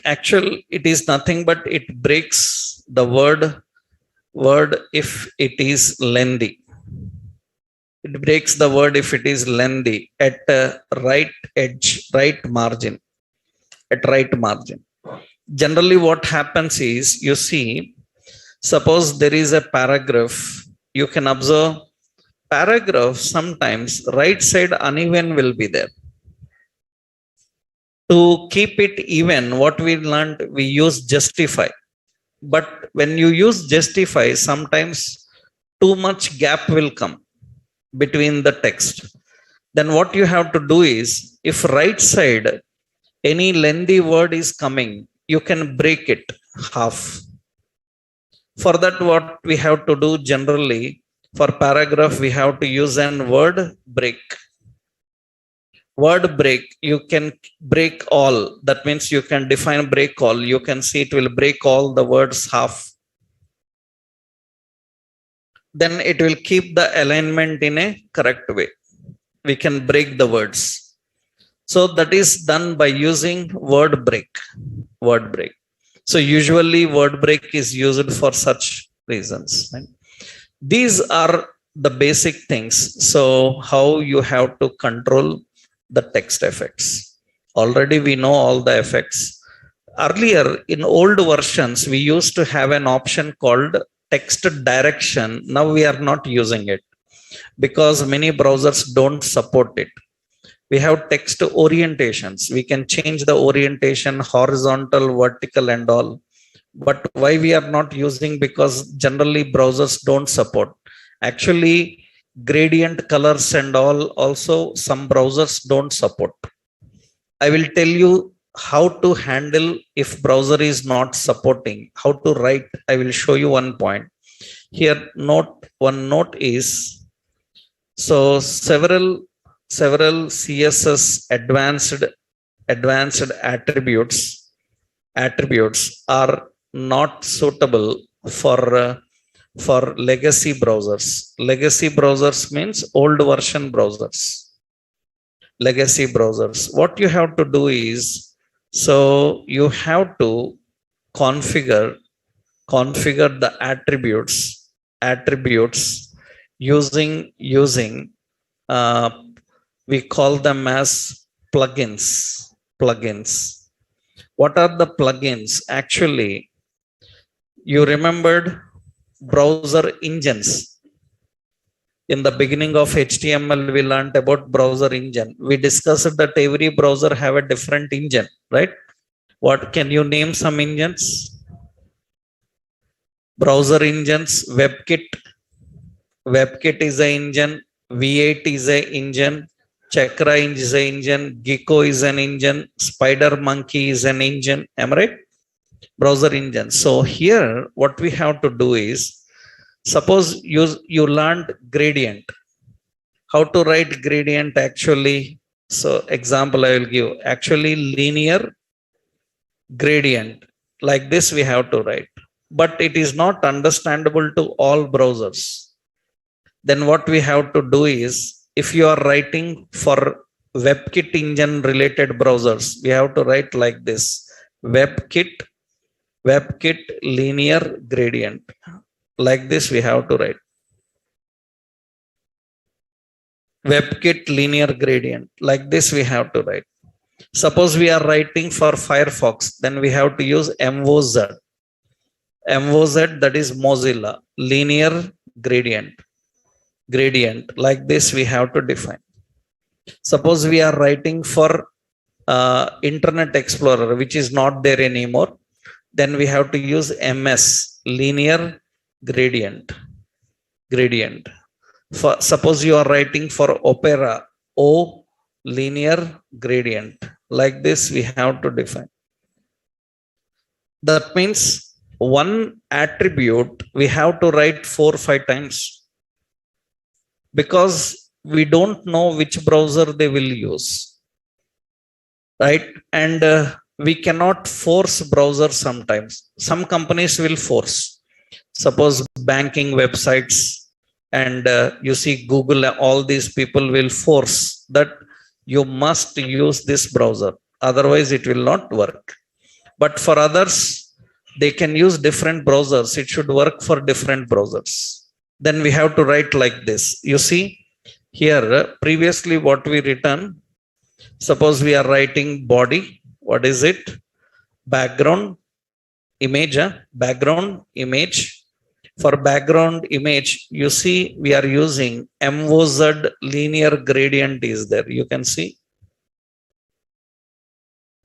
Actually, it is nothing but it breaks the word if it is lengthy. It breaks the word if it is lengthy at right edge, right margin. Generally, what happens is, you see, suppose there is a paragraph. You can observe paragraph, sometimes right side uneven will be there. To keep it even, what we learned, we use justify. But when you use justify, sometimes too much gap will come between the text. Then what you have to do is, if right side any lengthy word is coming, you can break it half. For that, what we have to do generally, for paragraph, we have to use an word break. Word break, you can break all. That means you can define break all. You can see it will break all the words half. Then it will keep the alignment in a correct way. We can break the words. So that is done by using word break. Word break. So usually word break is used for such reasons. Right? These are the basic things. So how you have to control the text effects. Already we know all the effects. Earlier in old versions, we used to have an option called text direction. Now we are not using it because many browsers don't support it. We have text orientations. We can change the orientation, horizontal, vertical, and all. But why we are not using? Because generally browsers don't support. Actually, gradient colors and all also some browsers don't support. I will tell you how to handle if browser is not supporting, how to write. I will show you one point. Here, one note is, so several CSS advanced attributes are not suitable for legacy browsers. Legacy browsers means old version browsers. Legacy browsers. What you have to do is, so you have to configure the attributes using we call them as plugins. What are the plugins? Actually, you remembered browser engines. In the beginning of HTML, we learned about browser engine. We discussed that every browser have a different engine, right? What can you name some engines? Browser engines, WebKit. WebKit is an engine. V8 is an engine. Chakra is an engine. Gecko is an engine. SpiderMonkey is an engine. Am I right? Browser engine. So here, what we have to do is, suppose you learned gradient. How to write gradient actually? So example I will give. Actually, linear gradient. Like this we have to write. But it is not understandable to all browsers. Then what we have to do is, if you are writing for WebKit engine related browsers, we have to write like this. WebKit linear gradient. Like this we have to write. WebKit linear gradient. Like this we have to write. Suppose we are writing for Firefox, then we have to use MOZ. MOZ, that is Mozilla linear gradient. Like this we have to define. Suppose we are writing for Internet Explorer, which is not there anymore, then we have to use MS linear gradient. For suppose you are writing for Opera, O linear gradient. Like this we have to define. That means one attribute we have to write 4 or 5 times, because we don't know which browser they will use, right? And we cannot force browser sometimes. Some companies will force. Suppose banking websites and you see Google, all these people will force that you must use this browser. Otherwise, it will not work. But for others, they can use different browsers. It should work for different browsers. Then we have to write like this. You see here, previously what we written, suppose we are writing body. What is it? Background image. Background image. For background image, you see we are using MOZ linear gradient is there. You can see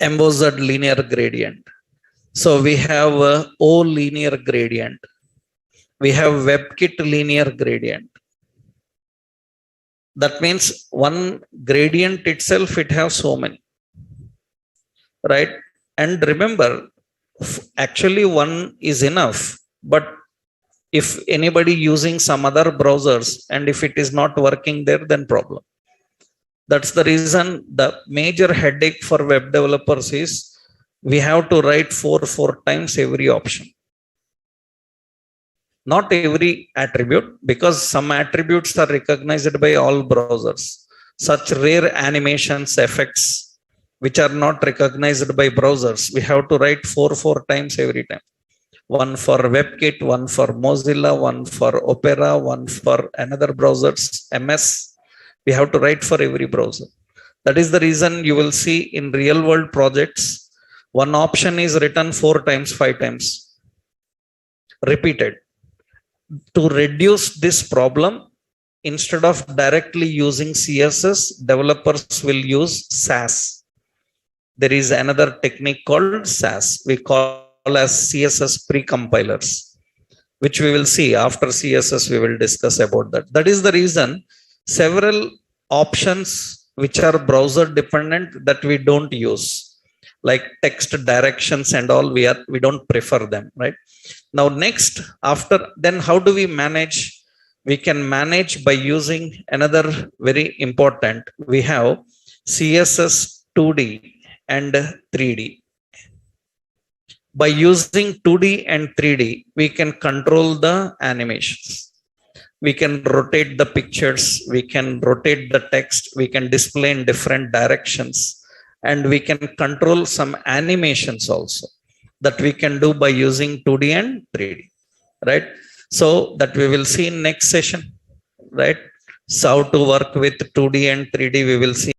MOZ linear gradient. So we have O linear gradient. We have WebKit linear gradient. That means one gradient itself, it has so many, right? And remember, actually one is enough, but If anybody using some other browsers and if it is not working there, then problem. That's the reason the major headache for web developers is we have to write four times every option. Not every attribute, because some attributes are recognized by all browsers. Such rare animations, effects, which are not recognized by browsers, we have to write four times every time. One for WebKit, one for Mozilla, one for Opera, one for another browsers, MS. We have to write for every browser. That is the reason you will see in real world projects, one option is written 4 times, 5 times, repeated. To reduce this problem, instead of directly using CSS, developers will use SAS. There is another technique called SAS. We call as CSS pre-compilers, which we will see after CSS. We will discuss about that. That is the reason several options which are browser dependent that we don't use, like text directions and all, we don't prefer them, right? Now next, after then, how do we manage? We can manage by using another very important. We have CSS 2D and 3D. By using 2D and 3D, we can control the animations. We can rotate the pictures, we can rotate the text, we can display in different directions, and we can control some animations also that we can do by using 2D and 3D, right? So that we will see in next session, right? So how to work with 2D and 3D, we will see.